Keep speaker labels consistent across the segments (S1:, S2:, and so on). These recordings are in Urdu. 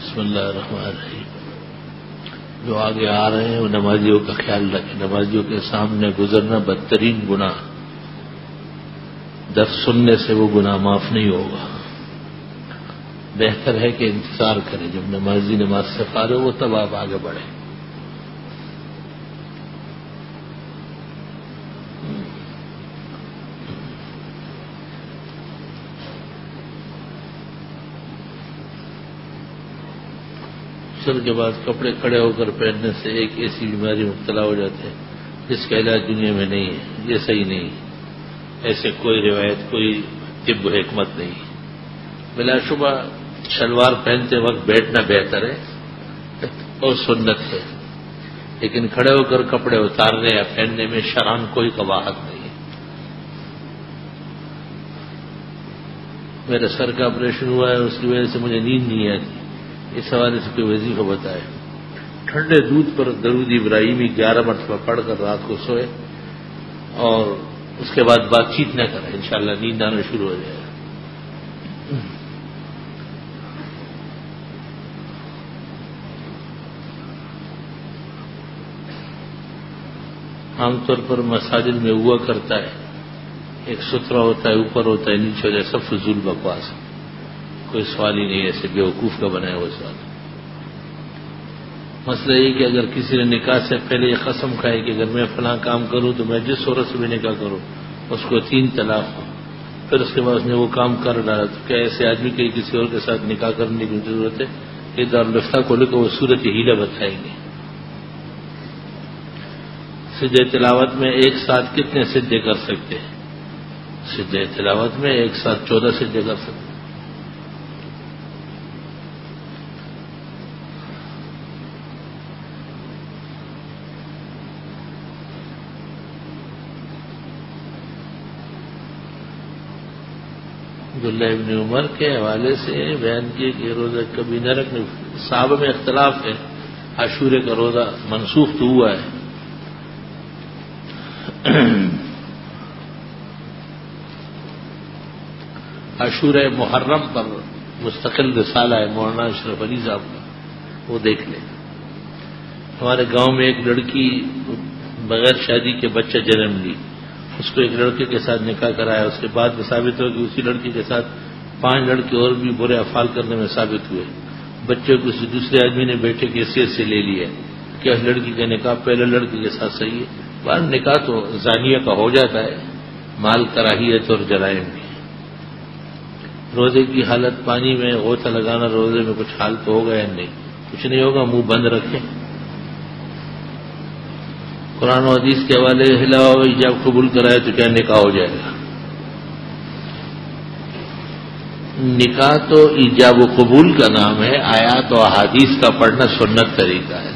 S1: بسم اللہ الرحمن الرحیم. جو آگے آ رہے ہیں وہ نمازیوں کا خیال رکھیں. نمازیوں کے سامنے گزرنا بدترین گناہ. درس سننے سے وہ گناہ معاف نہیں ہوگا. بہتر ہے کہ انتظار کریں جب نمازی نماز سے فارغ ہو تب آپ آگے بڑھیں. کے بعد کپڑے کھڑے ہو کر پہننے سے ایک ایسی بیماری مبتلا ہو جاتے ہیں جس کا علاج دنیا میں نہیں ہے. یہ صحیح نہیں. ایسے کوئی روایت کوئی طب و حکمت نہیں. بلا شبہ شلوار پہنتے وقت بیٹھنا بہتر ہے اور سنت ہے، لیکن کھڑے ہو کر کپڑے اتارنے یا پہننے میں شرعاً کوئی قباحت نہیں ہے. میرے سر کا آپریشن ہوا ہے، اس کی وجہ سے مجھے نیند نہیں آتی. اس حوالے سے کوئی وظیفہ بتائے. ٹھنڈے دودھ پر درود ابراہیمی 11 مرتبہ پڑھ کر رات کو سوئے اور اس کے بعد بات چیت نہ کریں، انشاءاللہ نیند آنا شروع ہو جائے گا. عام طور پر مساجد میں ہوا کرتا ہے، ایک سترہ ہوتا ہے، اوپر ہوتا ہے، نیچے ہوتا ہے، سب فضول بکواس. کوئی سوال ہی نہیں ہے، ایسے بیوقوف کا بنایا ہوا سوال. مسئلہ یہ کہ اگر کسی نے نکاح سے پہلے یہ قسم کھائی کہ اگر میں فلاں کام کروں تو میں جس عورت سے بھی نکاح کروں اس کو 3 طلاق ہو، پھر اس کے بعد اس نے وہ کام کر ڈالا، تو کیا ایسے آدمی کے کسی اور کے ساتھ نکاح کرنے کی ضرورت ہے؟ یہ دارالفتہ کو لے کر وہ صورت ہیلہ بتائیں گے. سجدہ تلاوت میں ایک ساتھ کتنے سجدے کر سکتے ہیں؟ سجدہ تلاوت میں ایک ساتھ 14 سجدے کر سکتے ہیں. عبداللہ ابن عمر کے حوالے سے بیان کیے کہ روزہ کبھی نہ رکھنے. صحابہ میں اختلاف ہے، عاشورے کا روزہ منسوخ تو ہوا ہے. عاشورہ محرم پر مستقل رسالہ ہے مولانا اشرف علی صاحب کا، وہ دیکھ لیں. ہمارے گاؤں میں ایک لڑکی بغیر شادی کے بچہ جنم لی، اس کو ایک لڑکے کے ساتھ نکاح کرایا. اس کے بعد میں ثابت ہوا کہ اسی لڑکی کے ساتھ 5 لڑکے اور بھی برے افعال کرنے میں ثابت ہوئے. بچے کو کسی دوسرے آدمی نے بیٹے کی حیثیت سے لے لیا. کیا اس لڑکی کا نکاح پہلے لڑکے کے ساتھ صحیح ہے؟ بعد نکاح تو زانیہ کا ہو جاتا ہے، مال کراہیت اور جرائم بھی. روزے کی حالت پانی میں غوطہ لگانا روزے میں کچھ حال تو ہوگا یا نہیں؟ کچھ نہیں ہوگا، منہ بند رکھیں. قرآن و حدیث کے حوالے ہلاوا ایجاب قبول کرائے تو کیا نکاح ہو جائے گا؟ نکاح تو ایجاب و قبول کا نام ہے، آیات و احادیث کا پڑھنا سنت طریقہ ہے.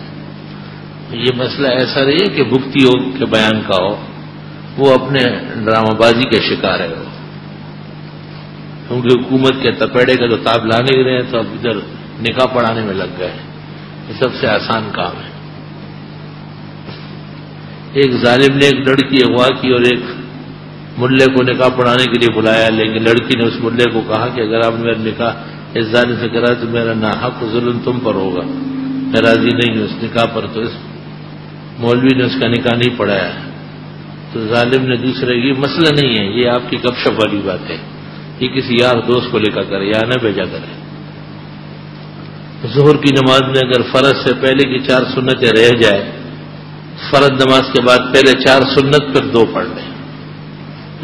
S1: یہ مسئلہ ایسا نہیں ہے کہ بھکتیوں کے بیان کا ہو، وہ اپنے ڈرامہ بازی کے شکار ہے. وہ کیونکہ حکومت کے تپیڑے کا جو تاب لانے رہے ہیں تو اب ادھر نکاح پڑھانے میں لگ گئے. یہ سب سے آسان کام ہے. ایک ظالم نے ایک لڑکی اغوا کی اور ایک ملے کو نکاح پڑھانے کے لیے بلایا، لیکن لڑکی نے اس ملے کو کہا کہ اگر آپ میرا نکاح اس ظالم سے کرا تو میرا ناحق ظلم تم پر ہوگا، میں راضی نہیں ہوں اس نکاح پر. تو اس مولوی نے اس کا نکاح نہیں پڑھایا. تو ظالم نے دوسرے یہ مسئلہ نہیں ہے، یہ آپ کی گپ شپ والی بات ہے، یہ کسی یار دوست کو لے کر کرے یا نہ بھیجا کرے. ظہر کی نماز میں اگر فرض سے پہلے کی 4 سنتیں رہ جائے، فرض نماز کے بعد پہلے 4 سنت پھر 2 پڑھ لیں،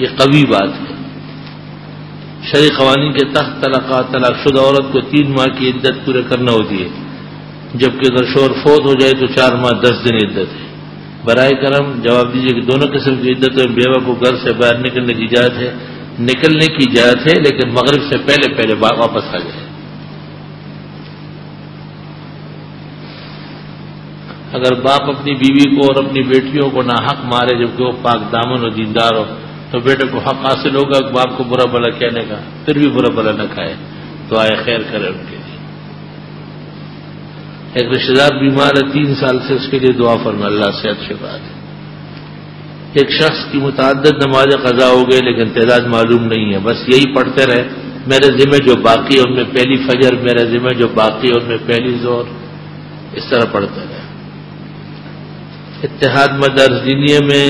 S1: یہ قوی بات ہے. شرعی قوانین کے تحت طلاق شدہ عورت کو 3 ماہ کی عدت پورے کرنا ہوتی ہے، جبکہ اگر شوہر فوت ہو جائے تو 4 ماہ 10 دن عدت ہے. برائے کرم جواب دیجیے کہ دونوں قسم کی عدت میں بیوہ کو گھر سے باہر نکلنے کی اجازت ہے، لیکن مغرب سے پہلے واپس آ جائے. اگر باپ اپنی بیوی کو اور اپنی بیٹیوں کو ناحق مارے جبکہ وہ پاک دامن اور دیندار ہو تو بیٹے کو حق حاصل ہوگا باپ کو برا بھلا کہنے کا، پھر بھی برا بھلا نہ کھائے، تو آئے خیر کرے ان کے لیے. ایک رشتہ دار بیمار ہے 3 سال سے، اس کے لیے دعا فرما، اللہ صحت شفا دے. ایک شخص کی متعدد نمازیں قضا ہو گئی لیکن تعداد معلوم نہیں ہے، بس یہی پڑھتے رہے میرے ذمہ جو باقی ان میں پہلی فجر، میرے ذمہ جو باقی ان میں پہلی ظہر، اس طرح پڑھتا ہے۔ اتحاد مدارس دینیہ میں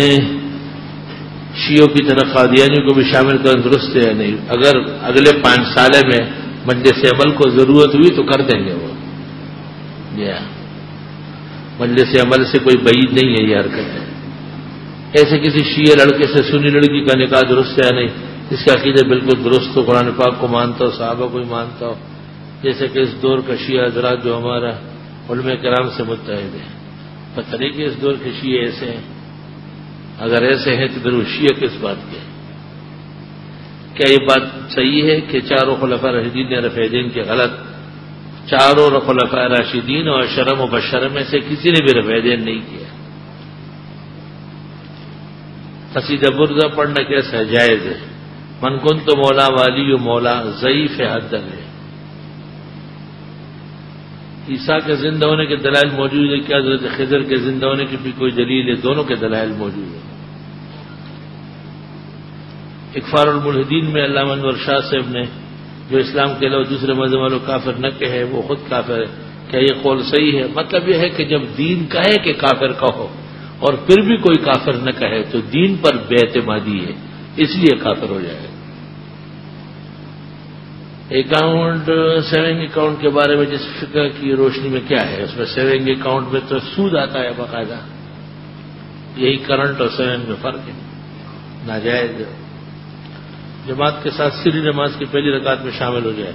S1: شیعوں کی طرح قادیانیوں کو بھی شامل کرنا درست ہے یا نہیں؟ اگر اگلے 5 سال میں مجلس عمل کو ضرورت ہوئی تو کر دیں گے وہ، مجلس عمل سے کوئی بعید نہیں ہے یہ حرکت ہے۔ ایسے کسی شیعہ لڑکے سے سنی لڑکی کا نکاح درست ہے یا نہیں؟ اس کا عقیدہ بالکل درست ہو، قرآن پاک کو مانتا ہو، صحابہ کو ہی مانتا ہو، جیسے کہ اس دور کا شیعہ حضرات جو ہمارا علماء کرام سے متحد ہے۔ پتہ نہیں کہ اس دور کے شیعہ ایسے ہیں، اگر ایسے ہیں تو پھر وہ شیعہ کس بات کے؟ کیا یہ بات صحیح ہے کہ چاروں خلفاء راشدین نے رفع دین کے غلط؟ چاروں خلفاء راشدین اور شرم و بشرم میں سے کسی نے بھی رفع دین نہیں کیا۔ قصیدہ بردہ پڑھنا کیسا جائز ہے؟ من کن تو مولا والی و مولا ضعیف حد ہے۔ عیسیٰ کے زندہ ہونے کے دلائل موجود ہے، کیا حضرت خضر کے زندہ ہونے کی بھی کوئی دلیل ہے؟ دونوں کے دلائل موجود ہیں۔ اکفار الملحدین میں علامہ انور شاہ صاحب نے جو اسلام کے علاوہ دوسرے مذہب والوں کافر نہ کہے وہ خود کافر ہے، کیا یہ قول صحیح ہے؟ مطلب یہ ہے کہ جب دین کہے کہ کافر کہو اور پھر بھی کوئی کافر نہ کہے تو دین پر بے اعتمادی ہے، اس لیے کافر ہو جائے۔ سیونگ اکاؤنٹ کے بارے میں جس فقہ کی روشنی میں کیا ہے؟ اس میں سیونگ اکاؤنٹ میں تو سود آتا ہے باقاعدہ، یہی کرنٹ اور سیونگ میں فرق ہے، ناجائز۔ جماعت کے ساتھ سری نماز کی پہلی رکعت میں شامل ہو جائے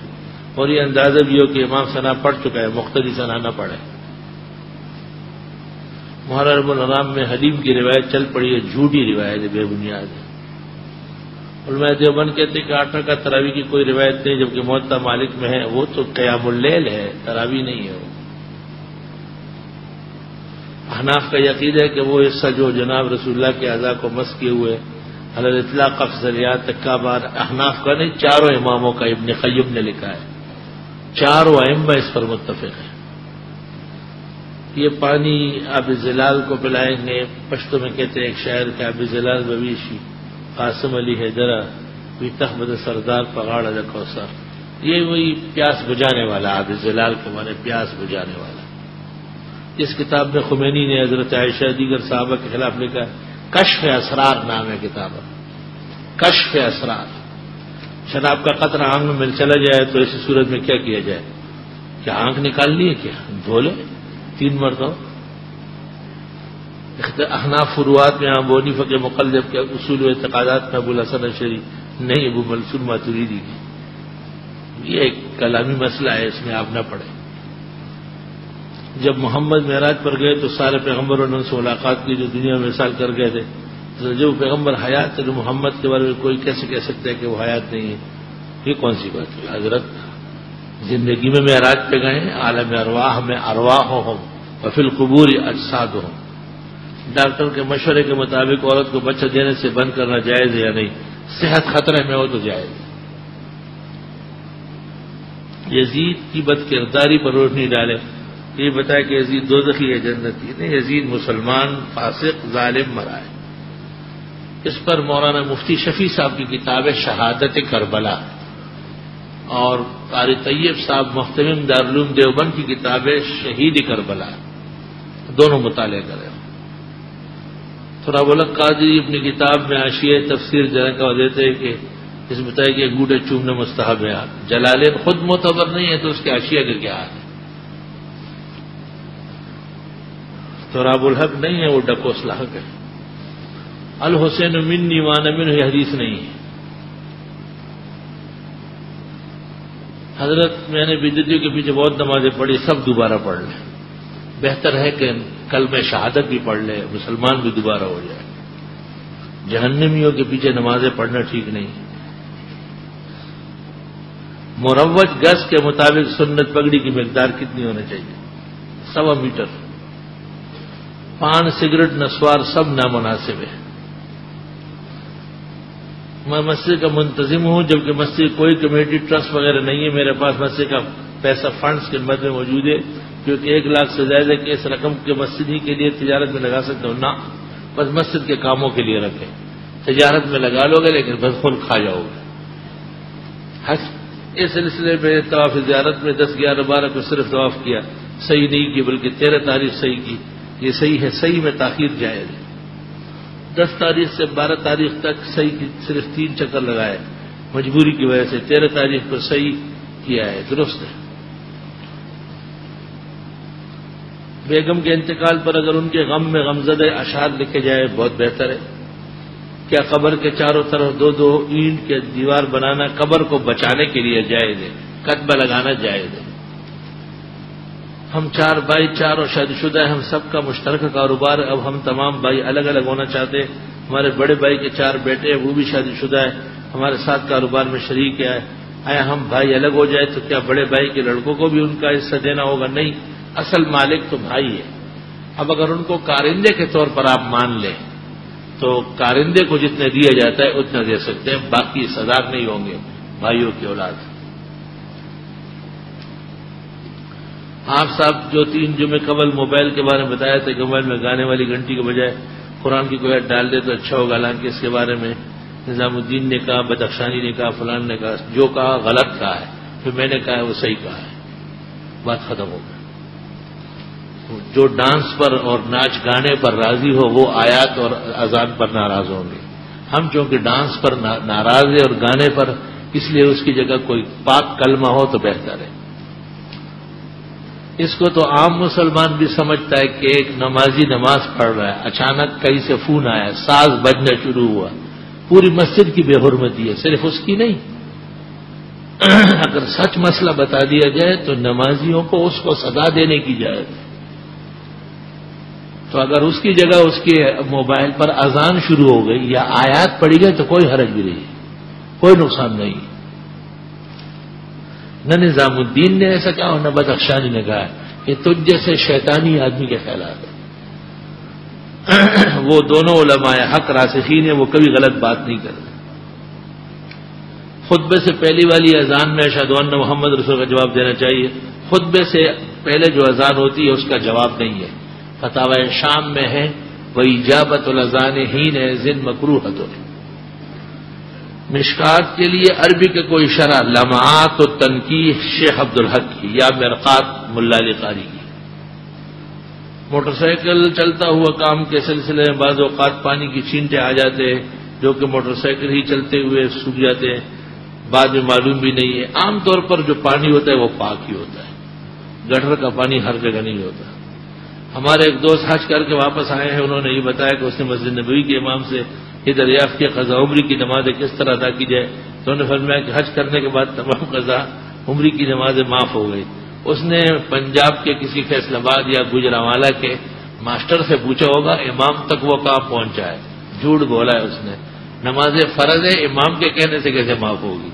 S1: اور یہ اندازہ بھی ہو کہ امام ثنا پڑھ چکا ہے، مقتدی ثنا نہ پڑھے۔ محرم الحرام میں حلیم کی روایت چل پڑی ہے، جھوٹی روایت ہے، بے بنیاد ہے۔ علماء دیوبند کہتے ہیں کہ 8 رکعت تراویح کی کوئی روایت نہیں، جبکہ موطا مالک میں ہے، وہ تو قیام اللیل ہے، تراویح نہیں ہے وہ۔ احناف کا یقین ہے کہ وہ حصہ جو جناب رسول اللہ کے اعضاء کو مس کیے ہوئے علی الاطلاق افضلیات تک کا بار احناف کا نہیں، چاروں اماموں کا، ابن قیم نے لکھا ہے، چاروں ائمہ اس پر متفق ہیں۔ یہ پانی آب زلال کو پلائیں گے، پشتو میں کہتے ہیں ایک شاعر کے آب زلال بویشی قاسم علی حیدرہ وی تخبد سردار پگاڑ ال کوثر، یہ وہی پیاس بجانے والا، آب زلال کے معنی پیاس بجانے والا۔ اس کتاب میں خمینی نے حضرت عائشہ دیگر صحابہ کے خلاف لکھا ہے، کشف اسرار نام ہے کتاب، کشف اسرار۔ شراب کا قطرہ آنکھ میں چلا جائے تو ایسی صورت میں کیا کیا جائے؟ کیا آنکھ نکالنی ہے؟ کیا دھو لے 3 مرتبہ؟ احناف فروعات میں ابو حنیفہ کے مقلد کے اصول و اعتقادات میں ابو الحسن اشعری نہیں، ابو منصور ماتریدی کی۔ یہ ایک کلامی مسئلہ ہے، اس میں آپ نہ پڑھیں۔ جب محمد معراج پر گئے تو سارے پیغمبروں نے ان سے ملاقات کی جو دنیا میں مثال کر گئے تھے، تو جب پیغمبر حیات تھے تو محمد کے بارے میں کوئی کیسے کہہ سکتا ہے کہ وہ حیات نہیں ہے؟ یہ کون سی بات ہے؟ حضرت زندگی میں معراج پہ گئے ہیں، عالم ارواح میں ارواحہم وفی القبور اجسادہم۔ ڈاکٹر کے مشورے کے مطابق عورت کو بچہ دینے سے بند کرنا جائز ہے یا نہیں؟ صحت خطرے میں ہو تو جائز۔ یزید کی بد کرداری پر روشنی ڈالے، یہ بتایا کہ یزید دوزخی ہے جنتی نہیں، یزید مسلمان فاسق ظالم مرا ہے۔ اس پر مولانا مفتی شفیع صاحب کی کتاب ہے شہادت کربلا، اور قاری طیب صاحب محتمم دارالعلوم دیوبند کی کتاب ہے شہید کربلا، دونوں مطالعہ کریں۔ تھوڑا بلک قاضی اپنی کتاب میں حاشیہ تفسیر جنگ کا دیتے ہیں کہ اس میں بتایا کہ انگوٹھے چومنا مستحب ہے، جلالین خود معتبر نہیں ہے تو اس کے حاشیہ کا کیا ہے؟ تراب الحق نہیں ہے، وہ ڈکوس الحق ہے۔ الحسین منی وانا منہ، یہ حدیث نہیں ہے۔ حضرت میں نے بدعتیوں کے پیچھے بہت نمازیں پڑھی، سب دوبارہ پڑھ لیں، بہتر ہے کہ کلمہ شہادت بھی پڑھ لے، مسلمان بھی دوبارہ ہو جائے۔ جہنمیوں کے پیچھے نمازیں پڑھنا ٹھیک نہیں۔ مروج گز کے مطابق سنت پگڑی کی مقدار کتنی ہونا چاہیے؟ 1.25 میٹر۔ پان، سگریٹ، نسوار سب نامناسب ہے۔ میں مسجد کا منتظم ہوں، جبکہ مسجد کوئی کمیٹی ٹرسٹ وغیرہ نہیں ہے، میرے پاس مسجد کا پیسہ فنڈز کے مد میں موجود ہے، کیونکہ 1 لاکھ سے زیادہ ہے کہ اس رقم کے مسجد ہی کے لیے تجارت میں لگا سکتے ہو نہ، بس مسجد کے کاموں کے لیے رکھیں، تجارت میں لگا لو گے لیکن بس خود کھا جاؤ گے۔ اس سلسلے میں طواف زیارت میں 10 11 12 کو صرف طواف کیا، صحیح نہیں کی بلکہ 13 تاریخ صحیح کی، یہ صحیح ہے، صحیح میں تاخیر جائز ہے۔ 10 تاریخ سے 12 تاریخ تک صحیح کی صرف 3 چکر لگائے، مجبوری کی وجہ سے 13 تاریخ کو صحیح کیا ہے، درست ہے۔ بیگم کے انتقال پر اگر ان کے غم میں غمزدہ اشعار لکھے جائے بہت بہتر ہے۔ کیا قبر کے چاروں طرف 2 اینٹ کے دیوار بنانا قبر کو بچانے کے لیے جائز ہے؟ کتبہ لگانا جائز ہے۔ ہم 4 بھائی 4 اور شادی شدہ ہیں، ہم سب کا مشترکہ کاروبار ہے، اب ہم تمام بھائی الگ الگ ہونا چاہتے ہیں۔ ہمارے بڑے بھائی کے 4 بیٹے ہیں، وہ بھی شادی شدہ ہے، ہمارے ساتھ کاروبار میں شریک ہے۔ آیا ہم بھائی الگ ہو جائے تو کیا بڑے بھائی کے لڑکوں کو بھی ان کا حصہ دینا ہوگا؟ نہیں، اصل مالک تو بھائی ہے۔ اب اگر ان کو کارندے کے طور پر آپ مان لیں تو کارندے کو جتنے دیا جاتا ہے اتنا دے سکتے ہیں، باقی صدار نہیں ہوں گے بھائیوں کی اولاد۔ آپ صاحب جو 3 جمعے قبل موبائل کے بارے میں بتایا تھا کہ موبائل میں گانے والی گھنٹی کے بجائے قرآن کی کوئی ڈال دے تو اچھا ہوگا، حالانکہ اس کے بارے میں نظام الدین نے کہا، بدخشانی نے کہا، فلان نے کہا، جو کہا غلط کہا ہے، پھر میں نے کہا ہے وہ صحیح کہا ہے، بات ختم ہو گئی۔ جو ڈانس پر اور ناچ گانے پر راضی ہو وہ آیات اور اذان پر ناراض ہوں گے۔ ہم چونکہ ڈانس پر ناراض ہیں اور گانے پر، اس لیے اس کی جگہ کوئی پاک کلمہ ہو تو بہتر ہے۔ اس کو تو عام مسلمان بھی سمجھتا ہے کہ ایک نمازی نماز پڑھ رہا ہے، اچانک کہیں سے فون آیا، ساز بجنا شروع ہوا، پوری مسجد کی بے حرمتی ہے، صرف اس کی نہیں۔ اگر سچ مسئلہ بتا دیا جائے تو نمازیوں کو اس کو سزا دینے کی جائے، تو اگر اس کی جگہ اس کے موبائل پر اذان شروع ہو گئی یا آیات پڑھی گئی تو کوئی حرج بھی نہیں، کوئی نقصان نہیں۔ نہ نظام الدین نے ایسا کہا اور نہ بدخشانی نے کہا کہ تجھ جیسے شیطانی آدمی کے خیالات ہیں۔ وہ دونوں علماء حق راسخین ہیں، وہ کبھی غلط بات نہیں کرتے۔ خطبے سے پہلی والی اذان میں اشہد ان محمد رسول کا جواب دینا چاہیے، خطبے سے پہلے جو اذان ہوتی ہے اس کا جواب نہیں ہے۔ فتاوی شام میں ہے وَإِجَابَةُ الْأَذَانِ حِينَ إِذٍ مَكْرُوهَةٌ۔ مشکات کے لیے عربی کے کوئی شرح لمعات و تنقیح شیخ عبدالحق کی یا مرقات ملا علی قاری کی۔ موٹر سائیکل چلتا ہوا کام کے سلسلے میں بعض اوقات پانی کی چھینٹے آ جاتے ہیں جو کہ موٹر سائیکل ہی چلتے ہوئے سوکھ جاتے ہیں، بعد میں معلوم بھی نہیں ہے۔ عام طور پر جو پانی ہوتا ہے وہ پاک ہی ہوتا ہے، گٹر کا پانی ہر جگہ نہیں ہوتا۔ ہمارے ایک دوست حج کر کے واپس آئے ہیں، انہوں نے یہ بتایا کہ اس نے مسجد نبوی کے امام سے یہ دریافت کیا قضا عمری کی نمازیں کس طرح ادا کی جائے، تو انہوں نے فرمایا کہ حج کرنے کے بعد تمام قضا عمری کی نمازیں معاف ہو گئی۔ اس نے پنجاب کے کسی فیصل آباد یا گجرانوالہ کے ماسٹر سے پوچھا ہوگا امام تک وہ کہاں پہنچا ہے، جھوٹ بولا ہے اس نے۔ نمازیں فرض ہے، امام کے کہنے سے کیسے معاف ہوگی؟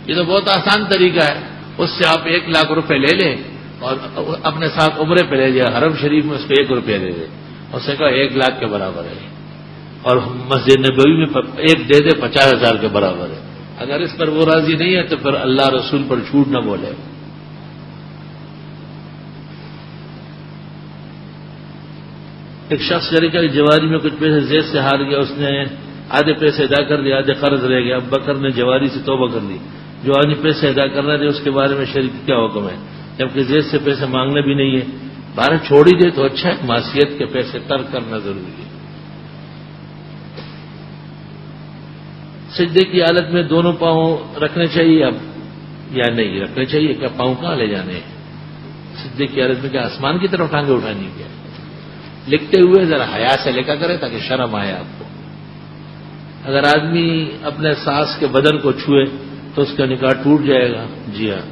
S1: یہ تو بہت آسان طریقہ ہے، اس سے آپ 1 لاکھ روپے لے لیں اور اپنے ساتھ عمرے پہ لے جائے، حرم شریف میں اس کو 1 روپیہ دے دے، اس نے کہا 1 لاکھ کے برابر ہے، اور مسجد نبوی میں 1 دے دے 50,000 کے برابر ہے۔ اگر اس پر وہ راضی نہیں ہے تو پھر اللہ رسول پر جھوٹ نہ بولے۔ ایک شخص شریک جواری میں کچھ پیسے زید سے ہار گیا، اس نے آدھے پیسے ادا کر دیے، آدھے قرض رہ گیا۔ اب بکر نے جواری سے توبہ کر لی، جو آدمی پیسے ادا کرنا تھے اس کے بارے میں شریک کیا حکم ہے؟ جبکہ زید سے پیسے مانگنے بھی نہیں ہے، بارہ چھوڑ ہی دے تو اچھا ہے، معصیت کے پیسے ترک کرنا ضروری ہے۔ سجدے کی حالت میں دونوں پاؤں رکھنے چاہیے اب یا نہیں رکھنے چاہیے؟ کیا پاؤں کہاں لے جانے ہیں؟ سجدے کی حالت میں کیا آسمان کی طرف ٹانگیں اٹھانی کیا؟ لکھتے ہوئے ذرا حیا سے لکھا کرے تاکہ شرم آئے آپ کو۔ اگر آدمی اپنے ساس کے بدن کو چھوئے تو اس کا نکاح ٹوٹ جائے گا؟ جی ہاں،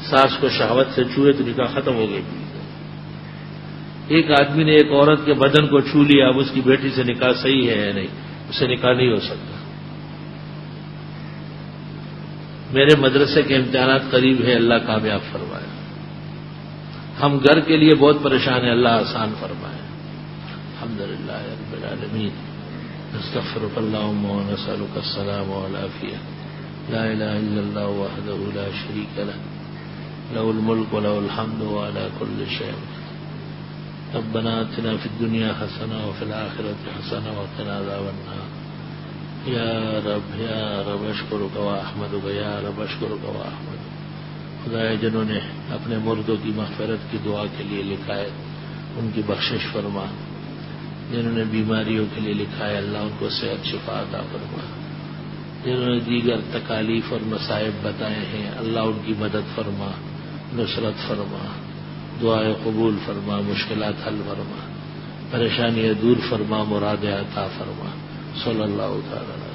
S1: ساس کو شہوت سے چھوئے تو نکاح ختم ہو گئی۔ ایک آدمی نے ایک عورت کے بدن کو چھو لیا، اب اس کی بیٹی سے نکاح صحیح ہے یا نہیں؟ اس سے نکاح نہیں ہو سکتا۔ میرے مدرسے کے امتحانات قریب ہے، اللہ کامیاب فرمائے۔ ہم گھر کے لیے بہت پریشان ہیں، اللہ آسان فرمائے۔ الحمدللہ رب العالمین، نستغفرک اللہم ونسألک السلام والعافیہ، لا الہ الا اللہ وحدہ لا شریک لہ، لہ الملک ولہ الحمد وعلی کل شیء۔ ربنا آتنا فی الدنیا حسنہ وفی الآخرۃ حسنہ وقنا عذاب النار۔ یا رب اشکرک و احمدک یا رب اشکرک و احمدک. خدایا جنہوں نے اپنے مردوں کی مغفرت کی دعا کے لیے لکھا ہے ان کی بخشش فرما. جنہوں نے بیماریوں کے لیے لکھا ہے اللہ ان کو صحت شفا عطا فرما. جنہوں نے دیگر تکالیف اور مصائب بتائے ہیں اللہ ان کی مدد فرما، نصرت فرما، دعائیں قبول فرما، مشکلات حل فرما، پریشانیاں دور فرما، مرادیں عطا فرما. صلی اللہ تعالی